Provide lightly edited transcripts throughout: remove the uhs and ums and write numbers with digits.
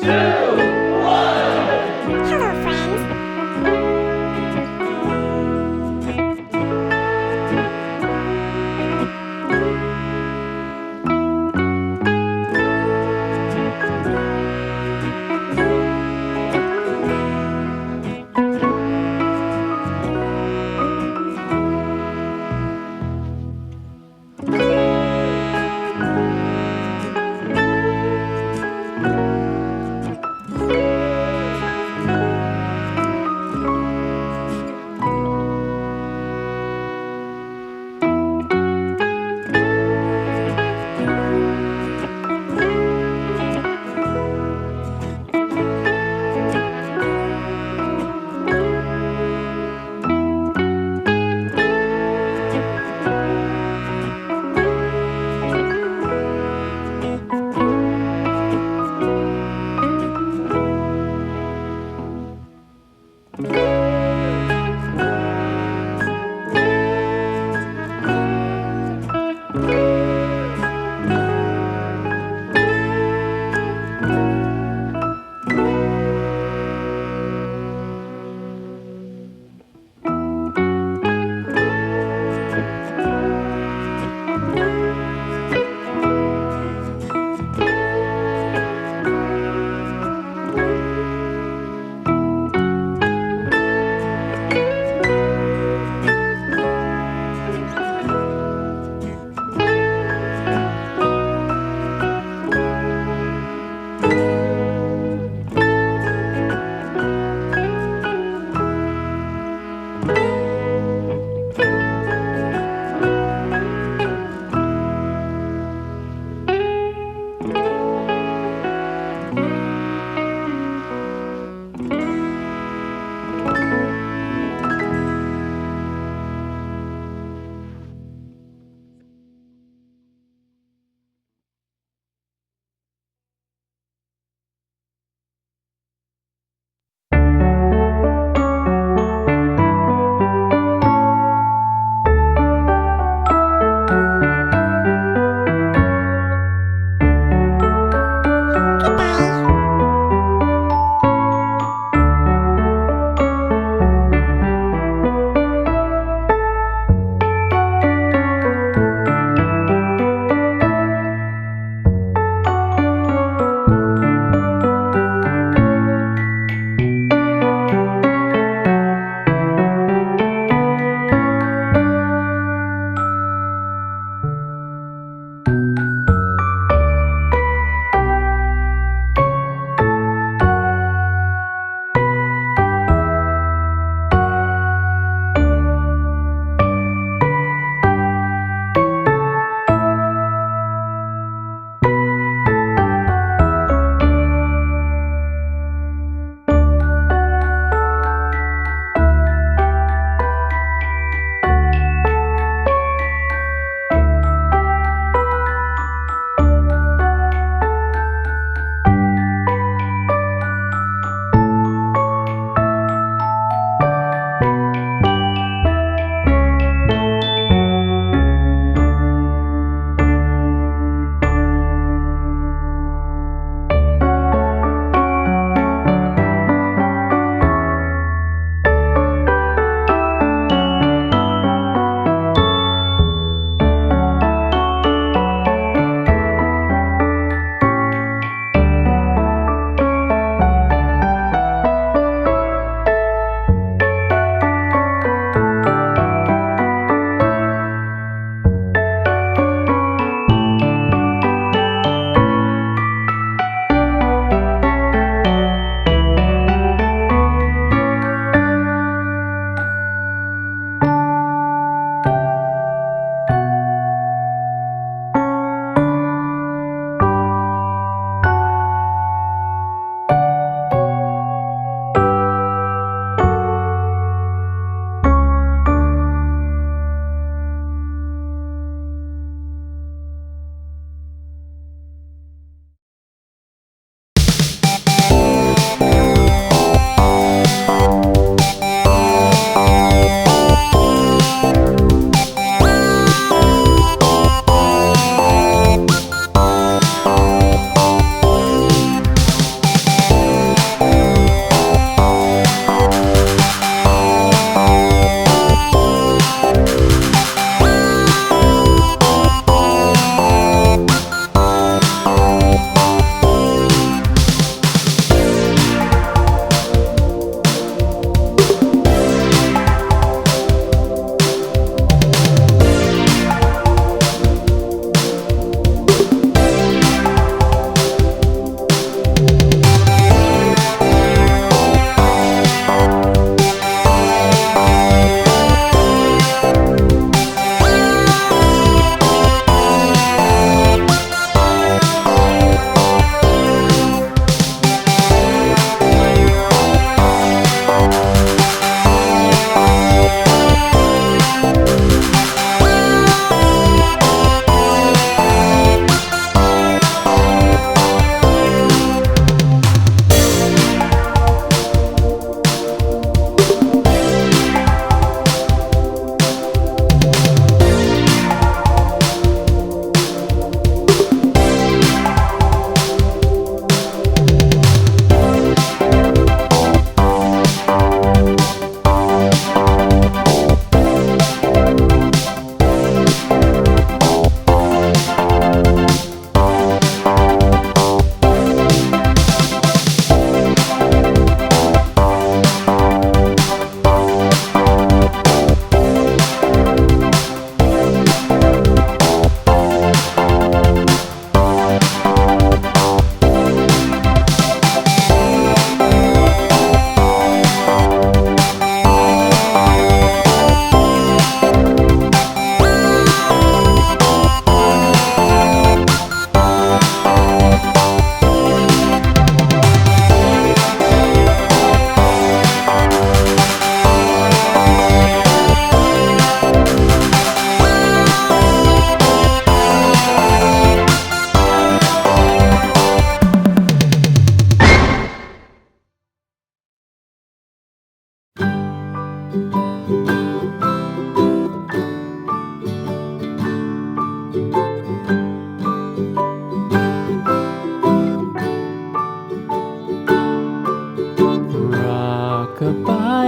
Hello, friends.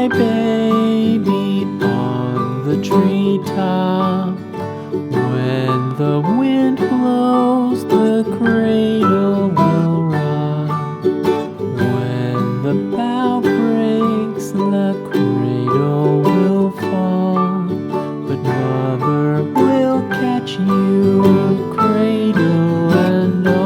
Rock-a-bye baby on the treetop. When the wind blows, the cradle will rock. When the bough breaks, the cradle will fall. But Mother will catch you, cradle and all.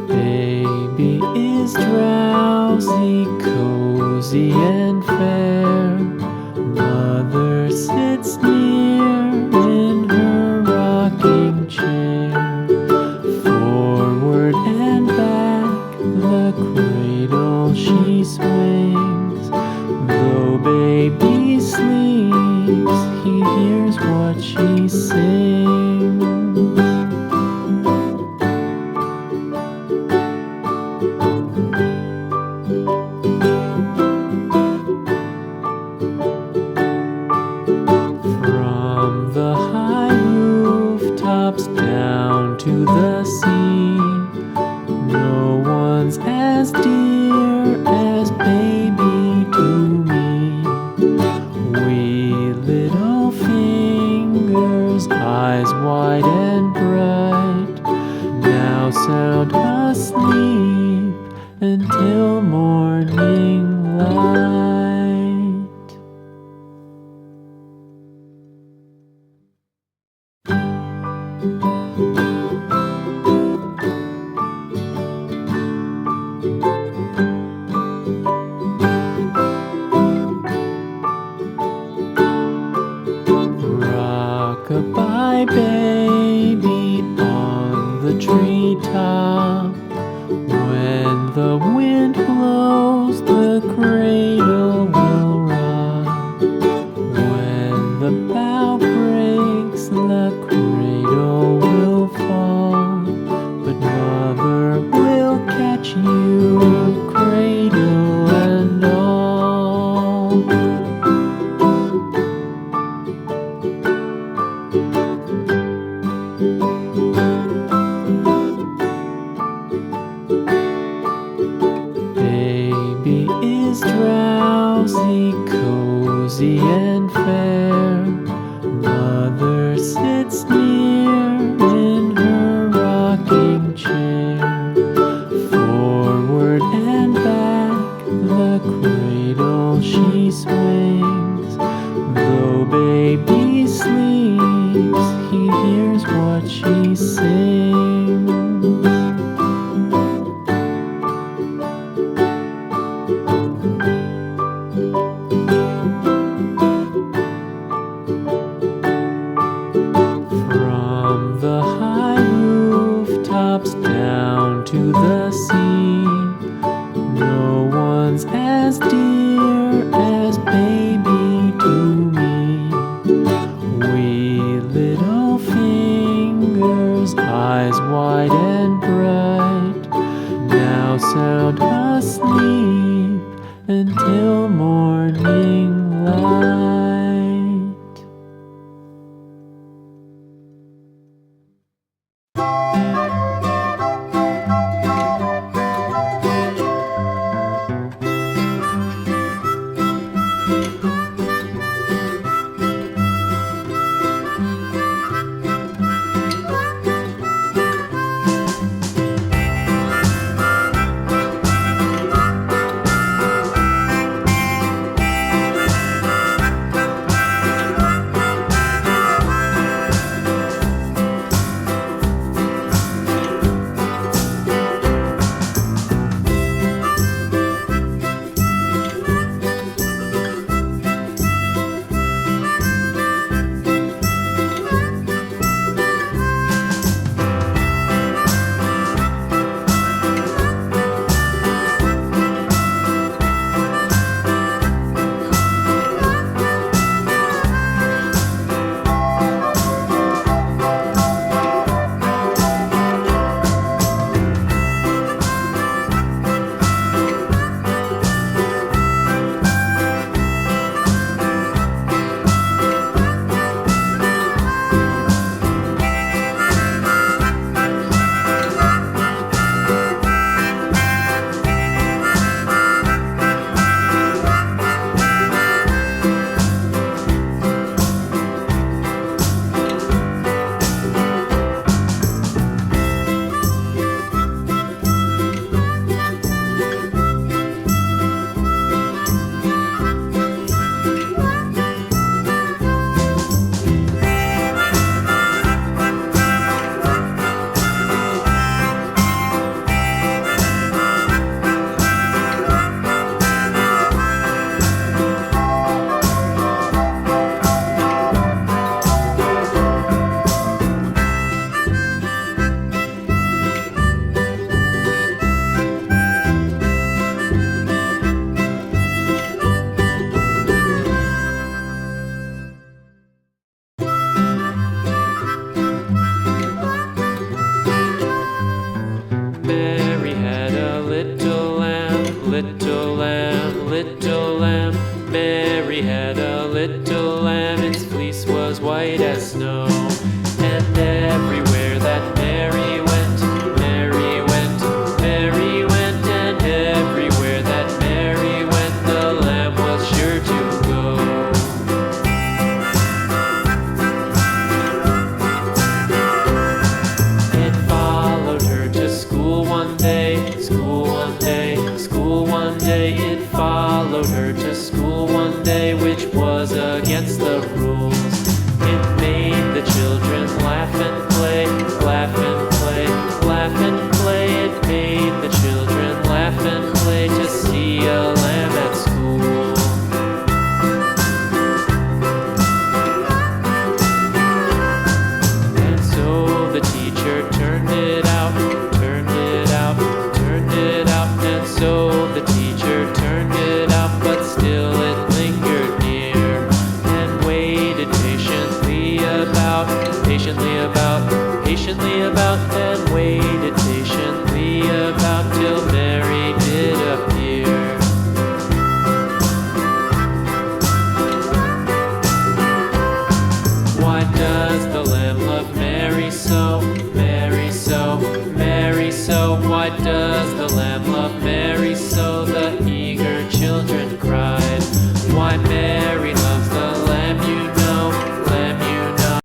Baby is drowsy, cozy and fair. Mother sits near in her rocking chair. Forward and back, the cradle she swings. Though baby sleeps, he hears what she sings. From the high rooftops down to the sea, no one's as dear as baby to me. Wee little fingers, eyes wide and bright, now sound asleep until morning light. Rock-a-bye baby on the treetop. When the wind blows, the cradle will rock. When the bough breaks, the cradle will fall. But Mother will catch you, cradle and all. Baby is drowsy, cozy and fair. Mother sits near in her rocking chair. Forward and back, the cradle she swings. Though baby sleeps, he hears what she sings. From the high rooftops down to the sea, no one's as dear as baby. little lamb. Mary had a little lamb. Its fleece was white as snow. And everywhere that Mary went, Mary went, Mary went. And everywhere that Mary went, the lamb was sure to go. It followed her to school one day, school one day, school one day. It followed her to school one day, which was against the rules. It made the children laugh and play, laugh and play, laugh and play. It made the children laugh and play to see a lamb at school. And so the teacher turned it out, turned it out, turned it out. And so the teacher turned it out, but still it lingered near and waited patiently about, patiently about, patiently about, and waited patiently about till Mary did appear. Why does the